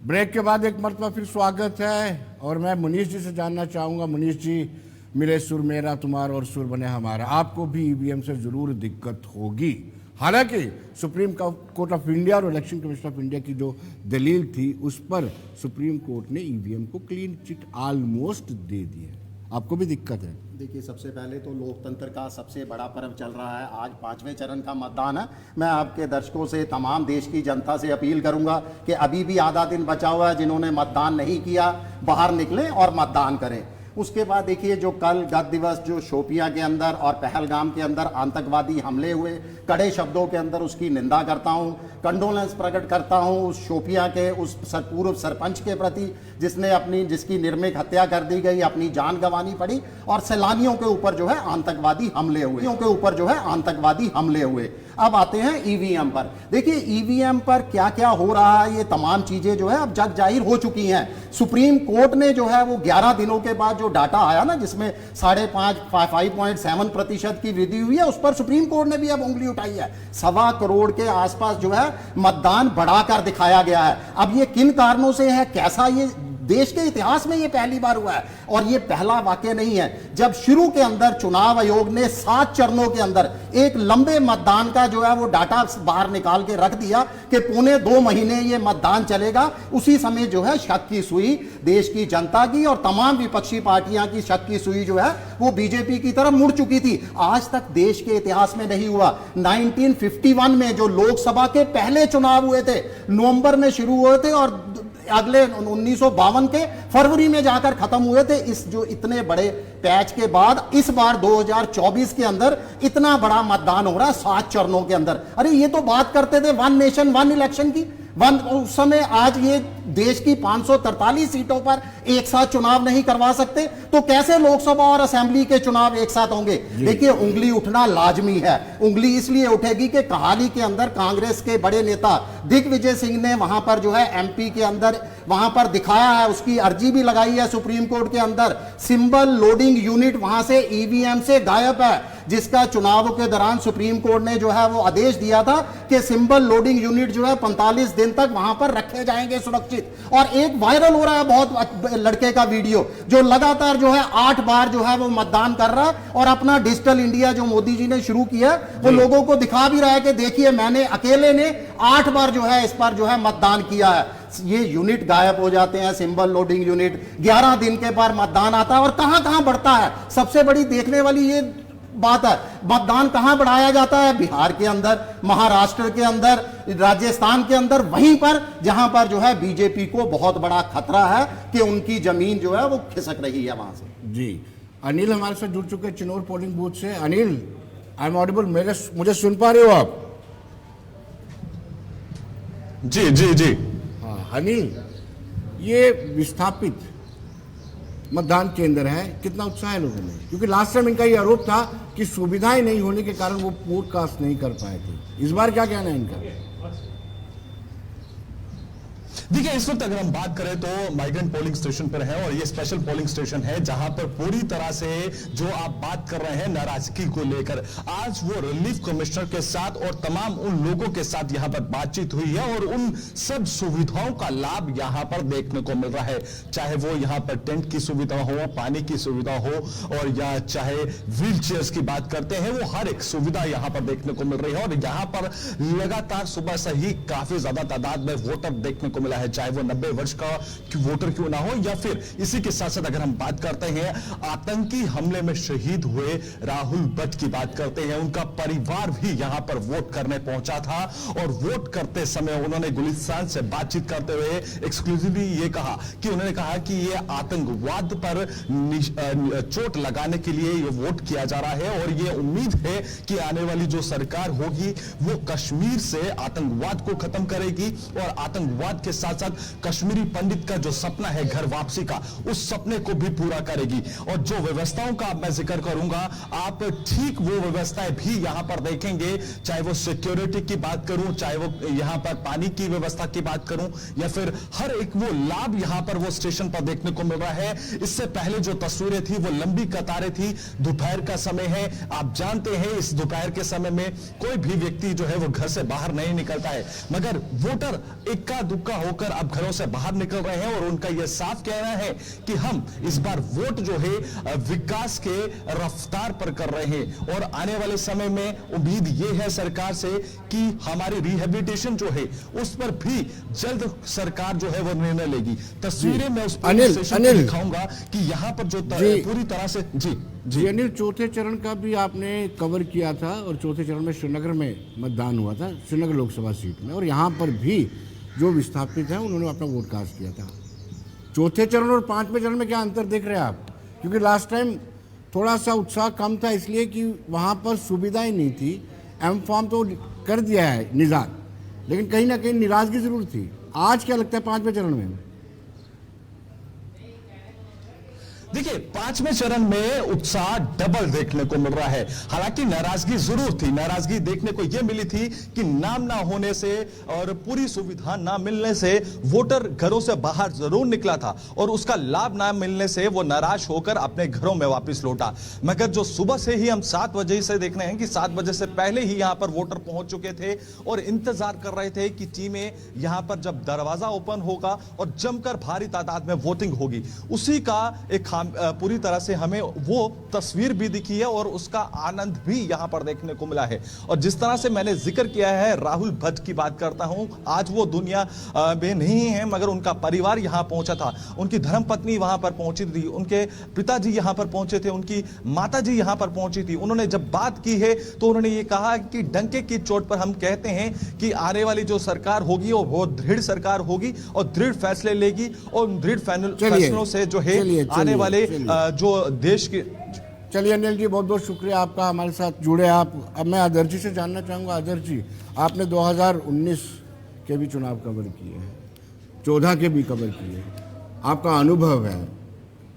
Break के बाद एक मरतबा फिर स्वागत है और मैं मुनीश जी से जानना चाहूँगा। मुनीश जी, मेरे सुर मेरा तुम्हारा और सुर बने हमारा, आपको भी ईवीएम से ज़रूर दिक्कत होगी। हालांकि सुप्रीम कोर्ट ऑफ इंडिया और इलेक्शन कमीशन ऑफ इंडिया की जो दलील थी उस पर सुप्रीम कोर्ट ने ईवीएम को क्लीन चिट ऑलमोस्ट दे दी है। आपको भी दिक्कत है? देखिए, सबसे पहले तो लोकतंत्र का सबसे बड़ा पर्व चल रहा है। आज 5वें चरण का मतदान है। मैं आपके दर्शकों से, तमाम देश की जनता से अपील करूंगा कि अभी भी आधा दिन बचा हुआ है, जिन्होंने मतदान नहीं किया बाहर निकलें और मतदान करें। उसके बाद देखिए, जो कल गत दिवस जो शोपियां के अंदर और पहलगाम के अंदर आतंकवादी हमले हुए, कड़े शब्दों के अंदर उसकी निंदा करता हूं, कंडोलेंस प्रकट करता हूं उस शोपियां के उस पूर्व सरपंच के प्रति जिसकी निर्मम हत्या कर दी गई, अपनी जान गंवानी पड़ी, और सैलानियों के ऊपर जो है आतंकवादी हमले हुए। अब आते हैं ईवीएम पर। देखिए, ईवीएम पर क्या क्या हो रहा है, ये तमाम चीजें जो है अब जग जाहिर हो चुकी हैं। सुप्रीम कोर्ट ने जो है वो 11 दिनों के बाद जो डाटा आया ना, जिसमें 5.7% की वृद्धि हुई है, उस पर सुप्रीम कोर्ट ने भी अब उंगली उठाई है। 1.25 करोड़ के आसपास जो है मतदान बढ़ाकर दिखाया गया है। अब ये किन कारणों से है, कैसा, ये देश के इतिहास में ये पहली बार हुआ है और ये पहला वाकया नहीं है। जब शुरू के अंदर चुनाव आयोग ने 7 चरणों के अंदर एक लंबे मतदान का जो है वो डाटा बाहर निकाल के रख दिया कि 1.25 महीने ये मतदान चलेगा, उसी समय जो है शक की सुई देश की जनता की और तमाम विपक्षी पार्टियां की शक की सुई जो है वो बीजेपी की तरफ मुड़ चुकी थी। आज तक देश के इतिहास में नहीं हुआ। 1951 में जो लोकसभा के पहले चुनाव हुए थे, नवंबर में शुरू हुए थे और अगले 1952 के फरवरी में जाकर खत्म हुए थे। इस जो इतने बड़े पैच के बाद इस बार 2024 के अंदर इतना बड़ा मतदान हो रहा है 7 चरणों के अंदर। अरे ये तो बात करते थे वन नेशन वन इलेक्शन की, उस समय। आज ये देश की 543 सीटों पर एक साथ चुनाव नहीं करवा सकते, तो कैसे लोकसभा और असेंबली के चुनाव एक साथ होंगे? देखिए, उंगली उठना लाजमी है। उंगली इसलिए उठेगी कि कहाली के अंदर कांग्रेस के बड़े नेता दिग्विजय सिंह ने वहां पर जो है एमपी के अंदर वहां पर दिखाया है, उसकी अर्जी भी लगाई है सुप्रीम कोर्ट के अंदर। सिंबल लोडिंग यूनिट वहां से ईवीएम से गायब है, जिसका चुनाव के दौरान सुप्रीम कोर्ट ने जो है वो आदेश दिया था कि सिंबल लोडिंग यूनिट जो है 45 दिन तक वहां पर रखे जाएंगे सुरक्षित। और एक वायरल हो रहा है बहुत लड़के का वीडियो, जो लगातार जो है 8 बार जो है वो मतदान कर रहा है और अपना डिजिटल इंडिया जो मोदी जी ने शुरू किया वो लोगों को दिखा भी रहा है कि देखिए, मैंने अकेले ने 8 बार जो है इस पर जो है मतदान किया है। ये यूनिट गायब हो जाते हैं, सिंबल लोडिंग यूनिट। 11 दिन के बाद मतदान आता है और कहां कहां बढ़ता है। सबसे बड़ी देखने वाली ये बात है, मतदान कहां बढ़ाया जाता है? बिहार के अंदर, महाराष्ट्र के अंदर, राजस्थान के अंदर, वहीं पर जहां पर जो है बीजेपी को बहुत बड़ा खतरा है कि उनकी जमीन जो है वो खिसक रही है वहां से। जी, अनिल हमारे साथ जुड़ चुके हैं चिनौर पोलिंग बूथ से। Anil, I am audible? मुझे सुन पा रहे हो आप? जी जी जी। हाँ अनिल, ये विस्थापित मतदान केंद्र है, कितना उत्साह है लोगों में? क्योंकि लास्ट टाइम इनका ये आरोप था कि सुविधाएं नहीं होने के कारण वो वोट कास्ट नहीं कर पाए थे। इस बार क्या कहना है इनका? देखिए, इस वक्त अगर हम बात करें तो माइग्रेंट पोलिंग स्टेशन पर है और ये स्पेशल पोलिंग स्टेशन है जहां पर पूरी तरह से जो आप बात कर रहे हैं नाराजगी को लेकर, आज वो रिलीफ कमिश्नर के साथ और तमाम उन लोगों के साथ यहां पर बातचीत हुई है और उन सब सुविधाओं का लाभ यहां पर देखने को मिल रहा है। चाहे वो यहां पर टेंट की सुविधा हो, पानी की सुविधा हो, और या चाहे व्हील चेयर्स की बात करते हैं, वो हर एक सुविधा यहां पर देखने को मिल रही है। और यहां पर लगातार सुबह से ही काफी ज्यादा तादाद में वोटर देखने को मिला है, चाहे वो 90 वर्ष का वोटर क्यों ना हो, या फिर इसी के साथ साथ अगर हम बात करते हैं आतंकी हमले में शहीद हुए राहुल भट्ट की बात करते हैं, उनका परिवार भी यहां पर वोट करने पहुंचा था और वोट करते समय उन्होंने गुलिस्तान से बातचीत करते हुए एक्सक्लूसिवली ये कहा कि उन्होंने कहा कि ये आतंकवाद पर चोट लगाने के लिए ये वोट किया जा रहा है और ये उम्मीद है कि आने वाली जो सरकार होगी वो कश्मीर से आतंकवाद को खत्म करेगी और आतंकवाद के साथ साथ कश्मीरी पंडित का जो सपना है घर वापसी का, उस सपने को भी पूरा करेगी। और जो व्यवस्थाओं का मैं जिक्र करूंगा, आप ठीक वो व्यवस्थाएं भी यहां पर देखेंगे, चाहे वो सिक्योरिटी की बात करूं, चाहे वो यहां पर पानी की व्यवस्था की बात करूं, या फिर हर एक वो लाभ यहां पर वो स्टेशन पर देखने को मिल रहा है। इससे पहले जो तस्वीरें थी वो लंबी कतारें थी, दोपहर का समय है, आप जानते हैं इस दोपहर के समय में कोई भी व्यक्ति जो है वो घर से बाहर नहीं निकलता है, मगर वोटर इक्का दुक्का होकर होकर अब घरों से बाहर निकल रहे हैं और उनका यह साफ कहना है कि हम इस बार वोट जो है विकास के रफ्तार पर कर रहे हैं और आने वाले समय में उम्मीद यह है सरकार से कि हमारी रिहेबिलिटेशन जो है उस पर भी जल्द सरकार जो है वो निर्णय लेगी। तस्वीरें मैं उस अनिल दिखाऊंगा कि यहां पर जो पूरी तरह से जी अनिल, चौथे चरण का भी आपने कवर किया था और चौथे चरण में श्रीनगर में मतदान हुआ था, श्रीनगर लोकसभा सीट में, और यहाँ पर भी जो विस्थापित हैं उन्होंने अपना वोट कास्ट किया था। चौथे चरण और पांचवें चरण में क्या अंतर देख रहे हैं आप? क्योंकि लास्ट टाइम थोड़ा सा उत्साह कम था इसलिए कि वहाँ पर सुविधाएं नहीं थी। एम फॉर्म तो कर दिया है निजात, लेकिन कहीं ना कहीं नाराजगी जरूर थी। आज क्या लगता है पांचवें चरण में? देखिए, पांचवें चरण में उत्साह डबल देखने को मिल रहा है। हालांकि नाराजगी जरूर थी, नाराजगी देखने को यह मिली थी कि नाम ना होने से और पूरी सुविधा ना मिलने से वोटर घरों से बाहर जरूर निकला था और उसका लाभ ना मिलने से वो नाराज होकर अपने घरों में वापस लौटा। मगर जो सुबह से ही हम 7 बजे से देख रहे हैं कि 7 बजे से पहले ही यहां पर वोटर पहुंच चुके थे और इंतजार कर रहे थे कि टीमें यहां पर जब दरवाजा ओपन होगा और जमकर भारी तादाद में वोटिंग होगी, उसी का एक पूरी तरह से हमें वो तस्वीर भी दिखी है और उसका आनंद भी यहां पर देखने को मिला है। और जिस तरह से मैंने जिक्र किया है, राहुल भट्ट की बात करता हूं, आज वो दुनिया में नहीं है मगर उनका परिवार यहां पहुंचा था, उनकी धर्मपत्नी वहां पर पहुंची थी, उनके पिताजी यहां पर पहुंचे थे, उनकी माताजी यहां पर पहुंची थी। उन्होंने जब बात की है तो उन्होंने ये कहा कि डंके की चोट पर हम कहते हैं कि आने वाली जो सरकार होगी वो बहुत दृढ़ सरकार होगी और दृढ़ फैसले लेगी और दृढ़ फैसलों से जो है आने वाले जो देश के। चलिए अनिल जी, बहुत बहुत शुक्रिया आपका हमारे साथ जुड़े आप। अब मैं आदर्श जी से जानना चाहूँगा। आदर्श जी, आपने 2019 के भी चुनाव कवर किए हैं, 14 के भी कवर किए हैं, आपका अनुभव है,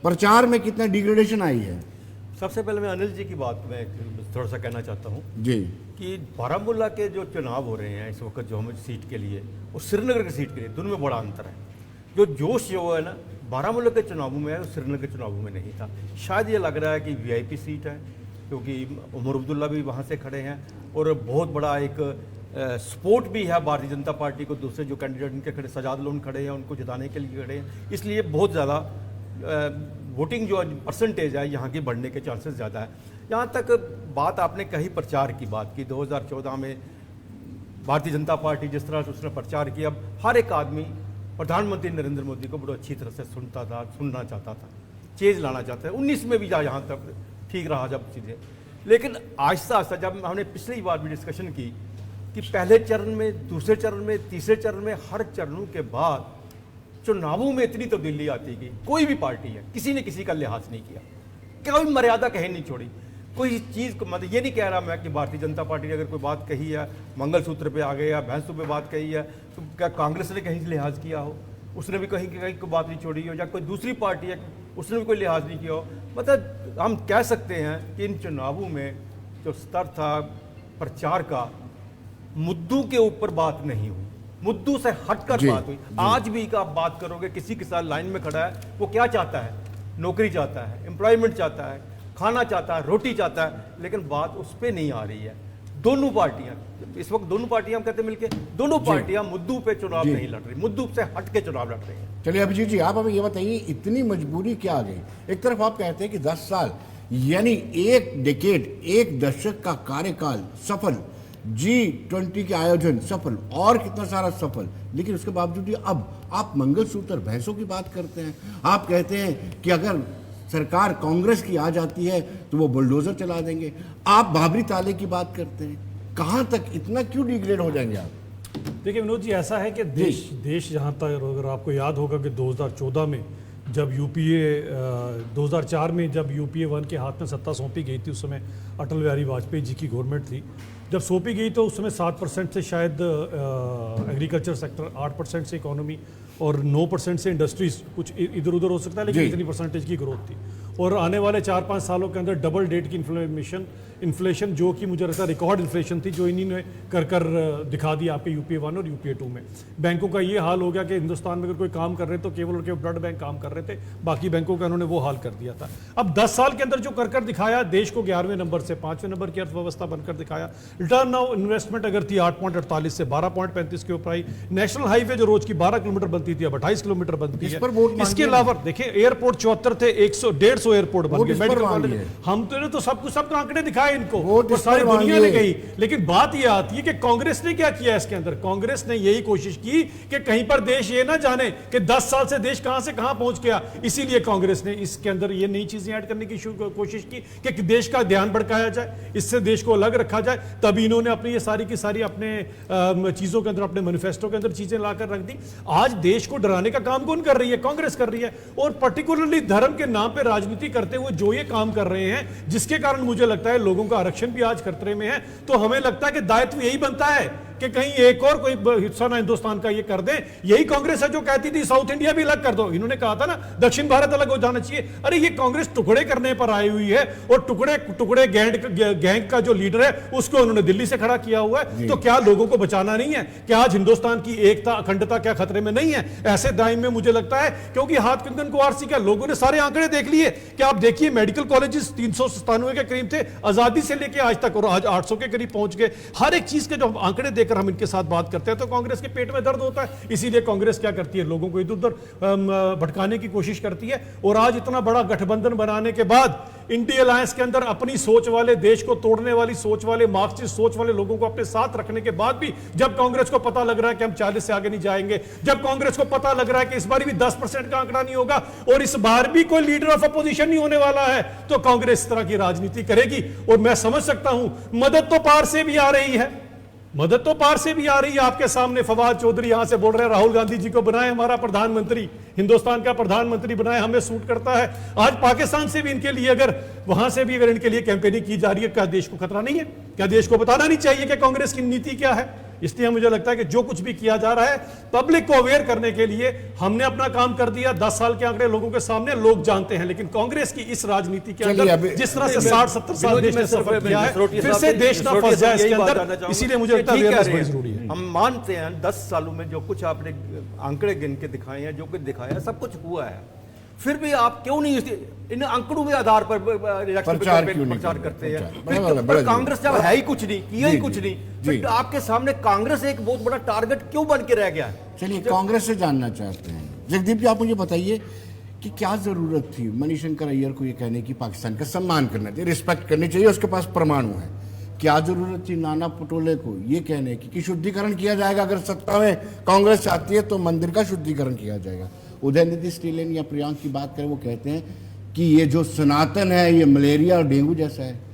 प्रचार में कितना डिग्रेडेशन आई है? सबसे पहले मैं अनिल जी की बात में थोड़ा सा कहना चाहता हूँ जी कि बारामूला के जो चुनाव हो रहे हैं इस वक्त जो हम सीट के लिए और श्रीनगर की सीट के लिए दोनों में बड़ा अंतर है। जो जोश जो है ना बारामूला के चुनावों में है, श्रीनगर के चुनावों में नहीं था। शायद ये लग रहा है कि वीआईपी सीट है क्योंकि उमर अब्दुल्ला भी वहाँ से खड़े हैं और बहुत बड़ा एक सपोर्ट भी है भारतीय जनता पार्टी को। दूसरे जो कैंडिडेट उनके खड़े, सजाद लोन खड़े हैं, उनको जिताने के लिए खड़े हैं, इसलिए बहुत ज़्यादा वोटिंग जो परसेंटेज है यहाँ की बढ़ने के चांसेस ज़्यादा है। यहाँ तक बात आपने कही प्रचार की बात की, 2014 में भारतीय जनता पार्टी जिस तरह से उसने प्रचार किया, अब हर एक आदमी प्रधानमंत्री नरेंद्र मोदी को बड़ी अच्छी तरह से सुनता था, सुनना चाहता था, चेंज लाना चाहता है। 19 में भी यहाँ तक ठीक रहा जब चीज़ें, लेकिन आहिस्ता आहिस्ता जब हमने पिछली बार भी डिस्कशन की कि पहले चरण में, दूसरे चरण में, तीसरे चरण में, हर चरणों के बाद चुनावों में इतनी तब्दीली आती गई। कोई भी पार्टी है, किसी ने किसी का लिहाज नहीं किया, कोई मर्यादा कहीं नहीं छोड़ी, कोई चीज़ को। मतलब ये नहीं कह रहा मैं कि भारतीय जनता पार्टी ने अगर कोई बात कही है, मंगलसूत्र पे आ गए या भैंसों पे बात कही है, तो क्या कांग्रेस ने कहीं लिहाज किया हो? उसने भी कहीं कोई बात नहीं छोड़ी हो, या कोई दूसरी पार्टी है उसने भी कोई लिहाज नहीं किया हो। मतलब हम कह सकते हैं कि इन चुनावों में जो स्तर था प्रचार का, मुद्दों के ऊपर बात नहीं हुई, मुद्दों से हटकर बात हुई। आज भी का आप बात करोगे, किसी के साथ लाइन में खड़ा है, वो क्या चाहता है? नौकरी चाहता है, एम्प्लॉयमेंट चाहता है, खाना चाहता है, रोटी चाहता है, लेकिन बात उस पर नहीं आ रही है। दोनों पार्टियां इस वक्त, दोनों पार्टियां हम कहते मिलके, दोनों पार्टियां मुद्दों पे चुनाव नहीं लड़ रही, मुद्दों से हट के चुनाव लड़ रही हैं। चलिए अभिजीत जी, आप हमें ये बताइए, इतनी मजबूरी क्या आ गई? एक तरफ आप कहते हैं कि 10 साल यानी एक डेकेड, एक दशक का कार्यकाल सफल, G20 के आयोजन सफल और कितना सारा सफल, लेकिन उसके बावजूद अब आप मंगलसूत्र भैंसों की बात करते हैं। आप कहते हैं कि अगर सरकार कांग्रेस की आ जाती है तो वो बुलडोजर चला देंगे। आप बाबरी ताले की बात करते हैं। कहां तक, इतना क्यों डिग्रेड हो जाएंगे आप? देखिए विनोद जी, ऐसा है कि देश जहां तक, अगर आपको याद होगा कि 2014 में जब यूपीए 2004 में जब यूपीए 1 के हाथ में सत्ता सौंपी गई थी, उस समय अटल बिहारी वाजपेयी जी की गवर्नमेंट थी। जब सौंपी गई तो उस समय 7% से शायद एग्रीकल्चर सेक्टर, 8% से इकोनॉमी और 9% से इंडस्ट्रीज, कुछ इधर उधर हो सकता है, लेकिन इतनी परसेंटेज की ग्रोथ थी। और आने वाले 4-5 सालों के अंदर डबल डेट की इन्फ्लेशन जो कि मुझे लगता है रिकॉर्ड इन्फ्लेशन थी, जो इन्हीं कर दिखा दी आपके यूपीए 1 और यूपीए 2 में। बैंकों का ये हाल हो गया कि हिंदुस्तान में अगर कोई काम कर रहे तो केवल और केवल ब्लड बैंक काम कर रहे थे, बाकी बैंकों का उन्होंने वो हाल कर दिया था। अब 10 साल के अंदर जो कर दिखाया, देश को 11वें नंबर से 5वें नंबर की अर्थव्यवस्था बनकर दिखाया। रिटर्न ऑन इन्वेस्टमेंट अगर थी 8.48 से 12.35 के ऊपर आई। नेशनल हाईवे जो रोज की 12 किलोमीटर बनती थी अब 28 किलोमीटर बनती है। इसके अलावा देखिए एयरपोर्ट 74 थे, 150 एयरपोर्ट बन गए, मेडिकल कॉलेज। हम तो सब आंकड़े दिखाए इनको, वो सारी दुनिया ने कही। लेकिन बात यह आती है कि कांग्रेस ने क्या किया इसके अंदर। कांग्रेस ने यही कोशिश की कि कहीं पर देश ये ना जाने कि 10 साल से देश कहां से कहां पहुंच गया। इसीलिए कांग्रेस ने इसके अंदर ये नई चीजें ऐड करने की कोशिश की कि देश का ध्यान भड़काया जाए, इससे देश को अलग रखा जाए। तभी इन्होंने अपनी ये सारी की सारी अपने चीजों के अंदर, अपने मैनिफेस्टो के अंदर चीजें लाकर रख दी। आज देश को डराने का काम कौन कर रही है? कांग्रेस कर रही है। और पर्टिकुलरली धर्म के नाम पे राजनीति करते हुए जो ये काम कर रहे हैं, जिसके कारण मुझे लगता है लोगों का आरक्षण भी आज खतरे में है, तो हमें लगता है कि दायित्व यही बनता है कि कहीं एक और कोई हिस्सा ना हिंदुस्तान का ये कर दे। यही कांग्रेस है जो कहती थी साउथ इंडिया भी अलग कर दो। इन्होंने कहा था ना दक्षिण भारत अलग हो जाना चाहिए। अरे ये कांग्रेस टुकड़े करने पर आई हुई है, और टुकड़े गैंग का जो लीडर है उसको उन्होंने दिल्ली से खड़ा किया हुआ है। तो क्या लोगों को बचाना नहीं है? क्या आज हिंदुस्तान की एकता अखंडता क्या खतरे में नहीं है? ऐसे टाइम में मुझे लगता है, क्योंकि हाथ कंगन को आरसी का लोगों ने सारे आंकड़े देख लिए कि आप देखिए मेडिकल कॉलेजेस 397 के करीब थे आजादी से लेकर आज तक, और आज 800 के करीब पहुंच गए। हर एक चीज के जो आंकड़े देकर हम इनके साथ बात करते हैं तो कांग्रेस के पेट में दर्द होता है। इसीलिए कांग्रेस क्या करती है, लोगों को इधर उधर भटकाने की कोशिश करती है। और आज इतना बड़ा गठबंधन बनाने के बाद इंडिया अलायंस के अंदर अपनी सोच वाले, देश को तोड़ने वाली सोच वाले, मार्क्सिस्ट सोच वाले लोगों को अपने साथ रखने के बाद भी जब कांग्रेस को पता लग रहा है कि हम 40 से आगे नहीं जाएंगे, जब कांग्रेस को पता लग रहा है कि इस बार भी 10% का आंकड़ा नहीं होगा और इस बार भी कोई लीडर ऑफ अपोजिशन नहीं होने वाला है, तो कांग्रेस इस तरह की राजनीति करेगी। और मैं समझ सकता हूं मदद तो पार से भी आ रही है, मदद तो पार से भी आ रही है। आपके सामने फवाद चौधरी यहां से बोल रहे हैं राहुल गांधी जी को बनाए हमारा प्रधानमंत्री, हिंदुस्तान का प्रधानमंत्री बनाए, हमें सूट करता है। आज पाकिस्तान से भी इनके लिए अगर वहां से भी अगर इनके लिए कैंपेनिंग की जा रही है, क्या देश को खतरा नहीं है? क्या देश को बताना नहीं चाहिए कि कांग्रेस की नीति क्या है? इसलिए मुझे लगता है कि जो कुछ भी किया जा रहा है पब्लिक को अवेयर करने के लिए हमने अपना काम कर दिया। 10 साल के आंकड़े लोगों के सामने लोग जानते हैं, लेकिन कांग्रेस की इस राजनीति के अंदर जिस तरह से 60-70 साल देश ने सफर किया है, फिर से देश ना फंस जाए इसके अंदर। इसीलिए मुझे लगता है अवेयरनेस बहुत जरूरी है। हम मानते हैं 10 सालों में जो कुछ आपने आंकड़े गिन के दिखाए हैं, जो कुछ दिखाया सब कुछ हुआ है, फिर भी आप क्यों नहीं इन आंकड़ों के आधार पर प्रचार करते हैं? कांग्रेस जब है ही कुछ नहीं, किया ही कुछ नहीं, फिर आपके सामने कांग्रेस एक बहुत बड़ा टारगेट क्यों बन के रह गया है? चलिए कांग्रेस से जानना चाहते हैं। जगदीप जी आप मुझे बताइए कि क्या जरूरत थी मणिशंकर अय्यर को ये कहने की पाकिस्तान का सम्मान करना चाहिए, रिस्पेक्ट करनी चाहिए, उसके पास परमाणु है। क्या जरूरत थी नाना पटोले को ये कहने की कि शुद्धिकरण किया जाएगा, अगर सत्ता में कांग्रेस चाहती है तो मंदिर का शुद्धिकरण किया जाएगा? उदयनिधि स्टीलेन या प्रियांक की बात करें, वो कहते हैं कि ये जो सनातन है ये मलेरिया और डेंगू जैसा है।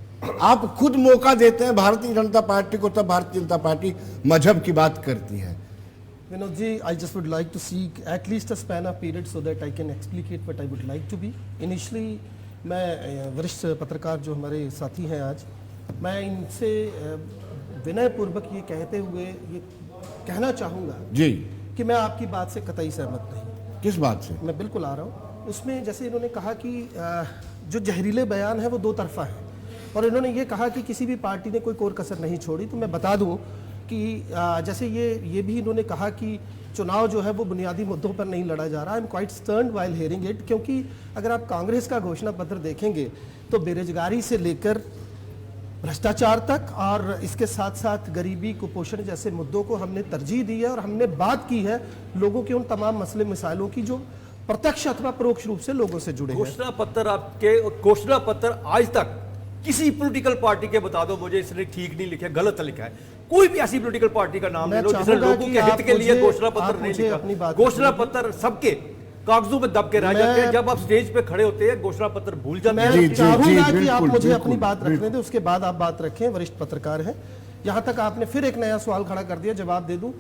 आप खुद मौका देते हैं भारतीय जनता पार्टी को, तब भारतीय जनता पार्टी मजहब की बात करती है। Vinod ji, I just would like to seek at least a span of period so that I can explicate what I would like to be. Initially, मैं वरिष्ठ पत्रकार जो हमारे साथी हैं आज, मैं इनसे विनयपूर्वक ये कहते हुए ये कहना चाहूँगा जी कि मैं आपकी बात से कतई सहमत नहीं। किस बात से? मैं बिल्कुल आ रहा हूँ उसमें। जैसे इन्होंने कहा कि जो जहरीले बयान है वो दो तरफा है, और इन्होंने ये कहा कि किसी भी पार्टी ने कोई कोर कसर नहीं छोड़ी। तो मैं बता दूं कि जैसे ये भी इन्होंने कहा कि चुनाव जो है वो बुनियादी मुद्दों पर नहीं लड़ा जा रहा। I am quite stunned while hearing it, क्योंकि अगर आप कांग्रेस का घोषणा पत्र देखेंगे तो बेरोजगारी से लेकर भ्रष्टाचार तक और इसके साथ साथ गरीबी, कुपोषण जैसे मुद्दों को हमने तरजीह दी है, और हमने बात की है लोगों के उन तमाम मसले मिसाइलों की जो प्रत्यक्ष अथवा परोक्ष रूप से लोगों से जुड़े हैं। घोषणा पत्र, आपके घोषणा पत्र आज तक किसी पॉलिटिकल पार्टी के बता दो मुझे इसने ठीक नहीं लिखा, गलत लिखा है। कोई भी ऐसी पॉलिटिकल पार्टी का नाम ले लो जिसने लोगों के हित के लिए घोषणा पत्र नहीं लिखा। घोषणा पत्र सबके कागजों में दब के रह जाते हैं, जब आप स्टेज पे खड़े होते हैं घोषणा पत्र भूल जाते हैं। मैं चाहूंगा कि आप मुझे अपनी बात रखने दें, उसके बाद आप बात रखें, वरिष्ठ पत्रकार हैं। यहां तक आपने फिर एक नया सवाल खड़ा कर दिया, जवाब दे दूं।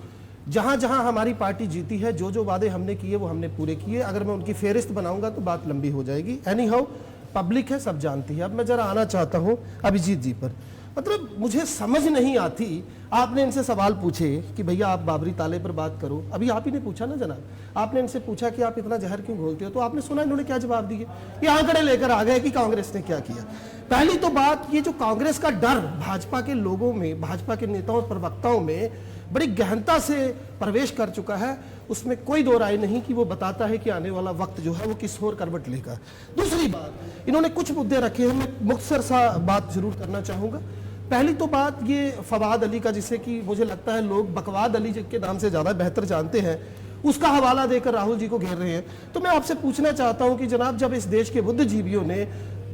जहां जहां हमारी पार्टी जीती है, जो जो वादे हमने किए वो हमने पूरे किए। अगर मैं उनकी फेहरिस्त बनाऊंगा तो बात लंबी हो जाएगी। एनी हाउ पब्लिक है, सब जानती है। अब मैं जरा आना चाहता हूं अभिजीत जी पर। मतलब मुझे समझ नहीं आती। आपने इनसे सवाल पूछे कि भैया आप बाबरी ताले पर बात करो, अभी आप ही ने पूछा ना जनाब, आपने इनसे पूछा कि आप इतना जहर क्यों घोलते हो, तो आपने सुना इन्होंने क्या जवाब दिए। ये आंकड़े लेकर आ गए कि कांग्रेस ने क्या किया। पहली तो बात, ये जो कांग्रेस का डर भाजपा के लोगों में, भाजपा के नेताओं और प्रवक्ताओं में बड़ी गहनता से प्रवेश कर चुका है, उसमें कोई दो राय नहीं कि वो बताता है कि आने वाला वक्त जो है वो किस ओर करवट लेगा। दूसरी बात, इन्होंने कुछ मुद्दे रखे हैं, मैं मुख्तसर सा बात जरूर करना चाहूंगा। पहली तो बात ये फवाद अली का, जिसे कि मुझे लगता है लोग बकवाद अली के नाम से ज़्यादा बेहतर जानते हैं, उसका हवाला देकर राहुल जी को घेर रहे हैं। तो मैं आपसे पूछना चाहता हूं कि जनाब, जब इस देश के बुद्धिजीवियों ने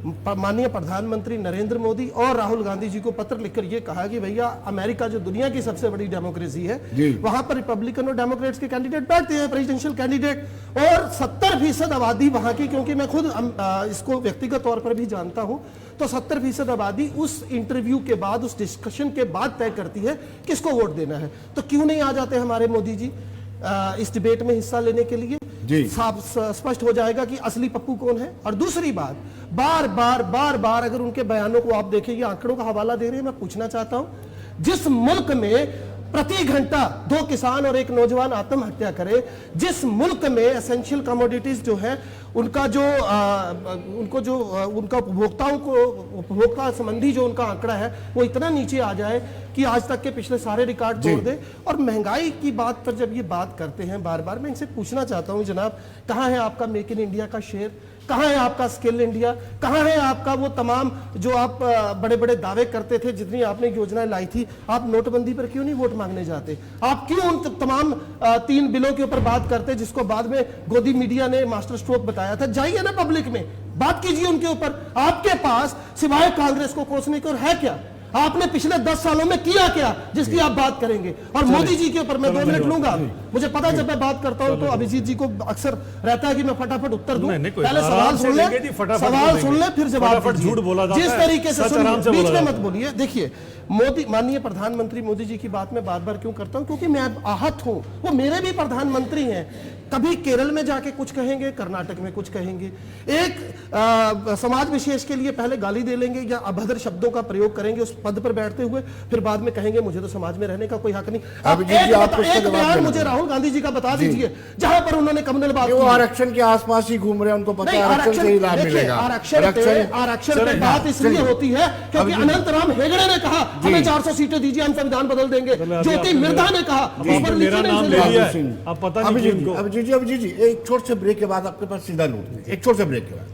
माननीय प्रधानमंत्री नरेंद्र मोदी और राहुल गांधी जी को पत्र लिखकर यह कहा कि भैया अमेरिका जो दुनिया की सबसे बड़ी डेमोक्रेसी है, वहां पर रिपब्लिकन और डेमोक्रेट्स के कैंडिडेट बैठते हैं, प्रेसिडेंशियल कैंडिडेट, और 70% आबादी वहां की, क्योंकि मैं खुद इसको व्यक्तिगत तौर पर भी जानता हूं, तो 70% आबादी उस इंटरव्यू के बाद, उस डिस्कशन के बाद तय करती है किसको वोट देना है। तो क्यों नहीं आ जाते हमारे मोदी जी इस डिबेट में हिस्सा लेने के लिए? साफ स्पष्ट हो जाएगा कि असली पप्पू कौन है। और दूसरी बात, बार बार अगर उनके बयानों को आप देखें, ये आंकड़ों का हवाला दे रहे हैं, मैं पूछना चाहता हूं, जिस मुल्क में प्रति घंटा 2 किसान और 1 नौजवान आत्महत्या करे, जिस मुल्क में एसेंशियल कमोडिटीज जो है उनका जो उनका उपभोक्ताओं को, उपभोक्ता संबंधी जो उनका आंकड़ा है वो इतना नीचे आ जाए कि आज तक के पिछले सारे रिकॉर्ड तोड़ दे। और महंगाई की बात पर जब ये बात करते हैं बार बार, मैं इनसे पूछना चाहता हूं जनाब, कहां है आपका मेक इन इंडिया का शेयर, कहां है आपका स्किल इंडिया, कहां है आपका वो तमाम जो आप बड़े बड़े दावे करते थे, जितनी आपने योजनाएं लाई थी। आप नोटबंदी पर क्यों नहीं वोट मांगने जाते? आप क्यों उन तमाम 3 बिलों के ऊपर बात करते जिसको बाद में गोदी मीडिया ने मास्टर स्ट्रोक बताया था? जाइए ना पब्लिक में, बात कीजिए उनके ऊपर। आपके पास सिवाय कांग्रेस को कोसने के और है क्या? आपने पिछले 10 सालों में किया क्या जिसकी आप बात करेंगे? और मोदी जी के ऊपर मैं 2 मिनट लूंगा। मुझे पता है जब मैं बात करता हूं तो अभिजीत जी को अक्सर रहता है कि मैं फटाफट उत्तर दूं। पहले सवाल सुन ले फिर जवाब। झूठ बोला जाता है, जिस तरीके से आराम से बीच बोला में मत बोलिए। देखिए, मोदी, माननीय प्रधानमंत्री मोदी जी की बात मैं बार बार क्यों करता हूं? क्योंकि मैं आहत हूं। वो मेरे भी प्रधानमंत्री हैं। कभी केरल में जाके कुछ कहेंगे, कर्नाटक में कुछ कहेंगे, एक समाज विशेष के लिए पहले गाली दे लेंगे या अभद्र शब्दों का प्रयोग करेंगे उस पद पर बैठते हुए, फिर बाद में कहेंगे मुझे तो समाज में रहने का कोई हक नहीं। एक बयान मुझे राहुल गांधी जी का बता दीजिए जहां पर उन्होंने कम्युनल बात, वो आरक्षण के आसपास ही घूम रहे हैं, उनको पता है आरक्षण से ही लाभ मिलेगा। आरक्षण पे बात इसलिए होती है क्योंकि अनंतराम हेगड़े ने कहा हमें 400 सीटें दीजिए, हम संविधान बदल देंगे। ज्योति मिर्धा ने कहा, मेरा नाम ले लिया है, अब पता नहीं अभिजीत जी, एक छोटे से ब्रेक के बाद आपके पास सीधा नोट, एक छोटे से ब्रेक के बाद